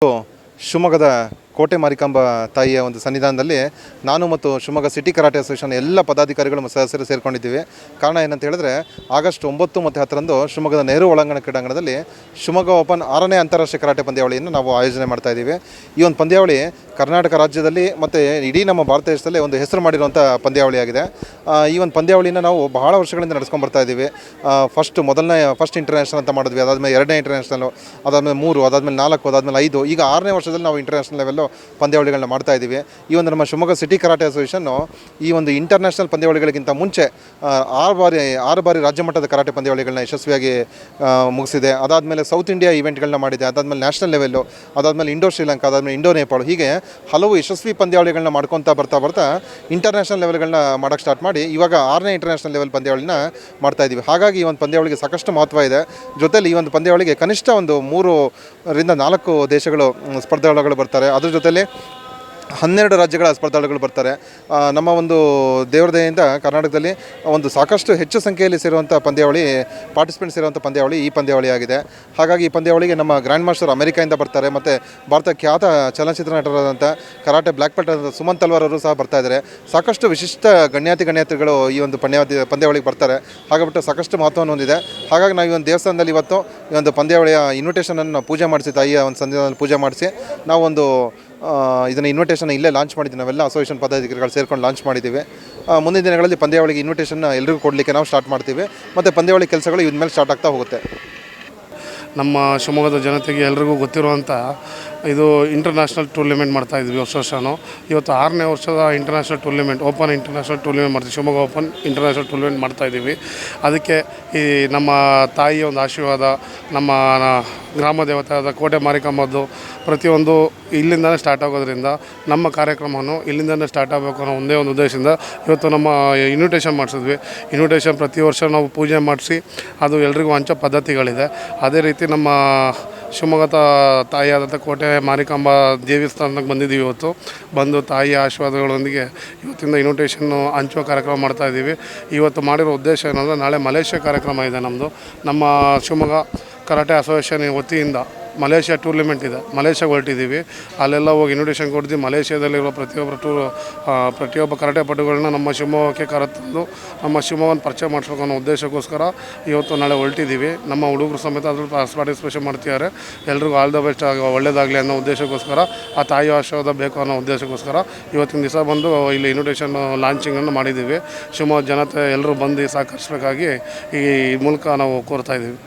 ಶಿವಮೊಗ್ಗದ ಕೋಟೆ ಮಾರಿಕಾಂಬಾ ತಾಯಿಯ ಒಂದು ಸನ್ನಿಧಾನದಲ್ಲಿ ನಾನು ಮತ್ತು ಶಿವಮೊಗ್ಗ ಸಿಟಿ ಕರಾಟೆ ಅಸೋಸಿಯೇಷನ್ ಎಲ್ಲ ಪದಾಧಿಕಾರಿಗಳು ಮತ್ತು ಸದಸ್ಯರು ಸೇರಿಕೊಂಡಿದ್ದೀವಿ. ಕಾರಣ ಏನಂತ ಹೇಳಿದ್ರೆ ಆಗಸ್ಟ್ 9 ಮತ್ತು 10ರಂದು ಶಿವಮೊಗ್ಗದ ನೆಹರು ಒಳಾಂಗಣ ಕ್ರೀಡಾಂಗಣದಲ್ಲಿ ಶಿವಮೊಗ್ಗ ಓಪನ್ 6ನೇ ಅಂತಾರಾಷ್ಟ್ರೀಯ ಕರಾಟೆ ಪಂದ್ಯಾವಳಿಯನ್ನು ನಾವು ಆಯೋಜನೆ ಮಾಡ್ತಾ ಇದ್ದೀವಿ. ಈ ಒಂದು ಪಂದ್ಯಾವಳಿ ಕರ್ನಾಟಕ ರಾಜ್ಯದಲ್ಲಿ ಮತ್ತು ಇಡೀ ನಮ್ಮ ಭಾರತ ದೇಶದಲ್ಲಿ ಒಂದು ಹೆಸರು ಮಾಡಿರುವಂಥ ಪಂದ್ಯಾವಳಿಯಾಗಿದೆ. ಈ ಒಂದು ಪಂದ್ಯಾವಳಿನ ನಾವು ಬಹಳ ವರ್ಷಗಳಿಂದ ನಡೆಸ್ಕೊಂಡು ಬರ್ತಾ ಇದ್ದೀವಿ. ಫಸ್ಟ್ ಇಂಟರ್ನ್ಯಾಷನಲ್ ಅಂತ ಮಾಡಿದ್ವಿ, ಅದಾದಮೇಲೆ 2ನೇ ಇಂಟರ್ನ್ಯಾಷನಲ್, ಅದಾದಮೇಲೆ 3, ಅದಾದಮೇಲೆ 4, ಅದಾದಮೇಲೆ 5, ಈಗ 6ನೇ ವರ್ಷದಲ್ಲಿ ನಾವು ಇಂಟರ್ನ್ಯಾಷನಲ್ ಲೆವೆಲ್ಲು ಪಂದ್ಯಾವಳಿಗಳನ್ನ ಮಾಡ್ತಾ ಇದ್ದೀವಿ. ಈ ಒಂದು ನಮ್ಮ ಶಿವಮೊಗ್ಗ ಸಿಟಿ ಕರಾಟೆ ಅಸೋಸಿಯೇಷನ್ನು ಈ ಒಂದು ಇಂಟರ್ನ್ಯಾಷನಲ್ ಪಂದ್ಯಾವಳಿಗಳಿಗಿಂತ ಮುಂಚೆ 6 ಬಾರಿ ರಾಜ್ಯ ಮಟ್ಟದ ಕರಾಟೆ ಪಂದ್ಯಾವಳಿಗಳನ್ನ ಯಶಸ್ವಿಯಾಗಿ ಮುಗಿಸಿದೆ. ಅದಾದಮೇಲೆ ಸೌತ್ ಇಂಡಿಯಾ ಇವೆಂಟ್ಗಳನ್ನ ಮಾಡಿದೆ, ಅದಾದಮೇಲೆ ನ್ಯಾಷನಲ್ ಲೆವೆಲ್ಲು, ಅದಾದಮೇಲೆ ಇಂಡೋ ಶ್ರೀಲಂಕಾ, ಅದಾದಮೇಲೆ ಇಂಡೋ ನೇಪಾಳ, ಹೀಗೆ ಹಲವು ಯಶಸ್ವಿ ಪಂದ್ಯಾವಳಿಗಳನ್ನ ಮಾಡ್ಕೊತಾ ಬರ್ತಾ ಇಂಟರ್ನ್ಯಾಷನಲ್ ಲೆವೆಲ್ಗಳನ್ನ ಮಾಡೋಕ್ಕೆ ಸ್ಟಾರ್ಟ್ ಮಾಡಿ ಇವಾಗ 6ನೇ ಇಂಟರ್ನ್ಯಾಷನಲ್ ಲೆವೆಲ್ ಪಂದ್ಯಾವಳಿನ ಮಾಡ್ತಾ ಇದ್ದೀವಿ. ಹಾಗಾಗಿ ಈ ಒಂದು ಪಂದ್ಯಾವಳಿಗೆ ಸಾಕಷ್ಟು ಮಹತ್ವ ಇದೆ. ಜೊತೆಲಿ ಈ ಒಂದು ಪಂದ್ಯಾವಳಿಗೆ ಕನಿಷ್ಠ ಒಂದು 3ರಿಂದ 4 ದೇಶಗಳು ಸ್ಪರ್ಧಾಳುಗಳು ಬರ್ತಾರೆ. ಅದ್ರ ಜೊತೆಲಿ 12 ರಾಜ್ಯಗಳ ಸ್ಪರ್ಧಾಳುಗಳು ಬರ್ತಾರೆ. ನಮ್ಮ ಒಂದು ದೇವರ ದಯೆಯಿಂದ ಕರ್ನಾಟಕದಲ್ಲಿ ಒಂದು ಸಾಕಷ್ಟು ಹೆಚ್ಚು ಸಂಖ್ಯೆಯಲ್ಲಿ ಸೇರುವಂಥ ಪಾರ್ಟಿಸಿಪೆಂಟ್ಸ್ ಇರುವಂಥ ಪಂದ್ಯಾವಳಿ ಈ ಪಂದ್ಯಾವಳಿ ಆಗಿದೆ. ಹಾಗಾಗಿ ಈ ಪಂದ್ಯಾವಳಿಗೆ ನಮ್ಮ ಗ್ರ್ಯಾಂಡ್ ಮಾಸ್ಟರ್ ಅಮೆರಿಕಾಯಿಂದ ಬರ್ತಾರೆ, ಮತ್ತು ಭಾರತ ಖ್ಯಾತ ಚಲನಚಿತ್ರ ನಟರಾದಂಥ ಕರಾಟೆ ಬ್ಲ್ಯಾಕ್ ಬೆಲ್ಟ್ ಆದಂಥ ಸುಮನ್ ತಲ್ವಾರ್ ಅವರು ಸಹ ಬರ್ತಾ ಇದ್ದಾರೆ. ಸಾಕಷ್ಟು ವಿಶಿಷ್ಟ ಗಣ್ಯಾತಿಗಳು ಈ ಒಂದು ಪಂದ್ಯಾವಳಿಗೆ ಬರ್ತಾರೆ. ಹಾಗಾಗ್ಬಿಟ್ಟು ಸಾಕಷ್ಟು ಮಹತ್ವವನ್ನು ಹೊಂದಿದೆ. ಹಾಗಾಗಿ ನಾವು ಈ ಒಂದು ದೇವಸ್ಥಾನದಲ್ಲಿ ಇವತ್ತು ಈ ಒಂದು ಪಂದ್ಯಾವಳಿಯ ಇನ್ವಿಟೇಷನನ್ನು ಪೂಜೆ ಮಾಡಿಸಿ, ತಾಯಿಯ ಒಂದು ಸನ್ನಿಧಾನದಲ್ಲಿ ಪೂಜೆ ಮಾಡಿಸಿ ನಾವೊಂದು ಇದನ್ನು ಇನ್ವಿಟೇಷನ್ ಇಲ್ಲೇ ಲಾಂಚ್ ಮಾಡಿದ್ದೀವಿ. ನಾವೆಲ್ಲ ಅಸೋಸಿಯೇಷನ್ ಪದಾಧಿಕಾರಿಗಳು ಸೇರ್ಕೊಂಡು ಲಾಂಚ್ ಮಾಡಿದ್ದೀವಿ. ಮುಂದಿನ ದಿನಗಳಲ್ಲಿ ಪಂದ್ಯಾವಳಿಗೆ ಇನ್ವಿಟೇಷನ್ ಎಲ್ರಿಗೂ ಕೊಡಲಿಕ್ಕೆ ನಾವು ಸ್ಟಾರ್ಟ್ ಮಾಡ್ತೀವಿ, ಮತ್ತು ಪಂದ್ಯಾವಳಿ ಕೆಲಸಗಳು ಇದ್ರ ಮೇಲೆ ಸ್ಟಾರ್ಟ್ ಆಗ್ತಾ ಹೋಗುತ್ತೆ. ನಮ್ಮ ಶಿವಮೊಗ್ಗದ ಜನತೆಗೆ ಎಲ್ರಿಗೂ ಗೊತ್ತಿರುವಂಥ ಇದು ಇಂಟರ್ನ್ಯಾಷನಲ್ ಟೂರ್ನಿಮೆಂಟ್ ಮಾಡ್ತಾಯಿದ್ವಿ ವರ್ಷನೂ. ಇವತ್ತು 6ನೇ ವರ್ಷದ international tournament, open international tournament ಮಾಡ್ತೀವಿ, ಶಿವಮೊಗ್ಗ ಓಪನ್ ಇಂಟರ್ನ್ಯಾಷನಲ್ ಟೂರ್ನಿಮೆಂಟ್ ಮಾಡ್ತಾಯಿದ್ದೀವಿ. ಅದಕ್ಕೆ ಈ ನಮ್ಮ ತಾಯಿಯ ಒಂದು ಆಶೀರ್ವಾದ, ನಮ್ಮ ಗ್ರಾಮ ದೇವತೆ ಆದ ಕೋಟೆ ಮಾರಿಕಾಂಬದ್ದು ಪ್ರತಿಯೊಂದು ಇಲ್ಲಿಂದನೇ ಸ್ಟಾರ್ಟ್ ಆಗೋದ್ರಿಂದ ನಮ್ಮ ಕಾರ್ಯಕ್ರಮವನ್ನು ಇಲ್ಲಿಂದನೇ ಸ್ಟಾರ್ಟ್ ಆಗಬೇಕು ಅನ್ನೋ ಒಂದೇ ಒಂದು ಉದ್ದೇಶದಿಂದ ಇವತ್ತು ನಮ್ಮ ಇನ್ವಿಟೇಷನ್ ಮಾಡಿಸಿದ್ವಿ. ಇನ್ವಿಟೇಷನ್ ಪ್ರತಿ ವರ್ಷ ನಾವು ಪೂಜೆ ಮಾಡಿಸಿ ಅದು ಎಲ್ರಿಗೂ ಹಂಚೋ ಪದ್ಧತಿಗಳಿದೆ. ಅದೇ ರೀತಿ ನಮ್ಮ ಶಿವಮೊಗ್ಗದ ತಾಯಿಯಾದಂಥ ಕೋಟೆ ಮಾರಿಕಾಂಬಾ ದೇವಸ್ಥಾನಕ್ಕೆ ಬಂದಿದ್ದೀವಿ. ಬಂದು ತಾಯಿಯ ಆಶೀರ್ವಾದಗಳೊಂದಿಗೆ ಇವತ್ತಿಂದ ಇನ್ವಿಟೇಷನ್ನು ಹಂಚುವ ಕಾರ್ಯಕ್ರಮ ಮಾಡ್ತಾಯಿದ್ದೀವಿ. ಇವತ್ತು ಮಾಡಿರೋ ಉದ್ದೇಶ ಏನಂದರೆ ನಾಳೆ ಮಲೇಷ್ಯಾ ಕಾರ್ಯಕ್ರಮ ಇದೆ ನಮ್ಮದು. ನಮ್ಮ ಶಿವಮೊಗ್ಗ ಕರಾಟೆ ಅಸೋಸಿಯೇಷನ್ ವತಿಯಿಂದ ಮಲೇಷ್ಯಾ ಟೂರ್ನಿಮೆಂಟ್ ಇದೆ, ಮಲೇಷ್ಯಾಗೆ ಹೊರಟಿದ್ದೀವಿ. ಅಲ್ಲೆಲ್ಲ ಹೋಗಿ ಇನ್ವಿಟೇಷನ್ ಕೊಡ್ತೀವಿ. ಮಲೇಷ್ಯಾದಲ್ಲಿರೋ ಪ್ರತಿಯೊಬ್ಬ ಕರಾಟೆ ಪಟುಗಳನ್ನ ನಮ್ಮ ಶಿವಮೊಗ್ಗಕ್ಕೆ ಕರೆತಂದು ನಮ್ಮ ಶಿವಮೊಗ್ಗನ ಪರಿಚಯ ಮಾಡಿಸ್ಬೇಕು ಅನ್ನೋ ಉದ್ದೇಶಕ್ಕೋಸ್ಕರ ಇವತ್ತು ನಾಳೆ ಹೊರಟಿದ್ದೀವಿ. ನಮ್ಮ ಹುಡುಗರು ಸಮೇತ ಅದ್ರಲ್ಲಿ ಪಾರ್ಟಿಸಿಪೇಷನ್ ಮಾಡ್ತಿದ್ದಾರೆ. ಎಲ್ರಿಗೂ ಆಲ್ ದ ಬೆಸ್ಟ್ ಒಳ್ಳೆಯದಾಗಲಿ ಅನ್ನೋ ಉದ್ದೇಶಕ್ಕೋಸ್ಕರ, ಆ ತಾಯಿ ಆಶೀರ್ವಾದ ಬೇಕು ಅನ್ನೋ ಉದ್ದೇಶಕ್ಕೋಸ್ಕರ ಇವತ್ತಿನ ದಿವಸ ಬಂದು ಇಲ್ಲಿ ಇನ್ವಿಟೇಷನ್ ಲಾಂಚಿಂಗನ್ನು ಮಾಡಿದ್ದೀವಿ. ಶಿವಮೊಗ್ಗ ಜನತೆ ಎಲ್ಲರೂ ಬಂದು ಸಹಕರಿಸಬೇಕಾಗಿ ಈ ಮೂಲಕ ನಾವು ಕೋರ್ತಾ ಇದ್ದೀವಿ.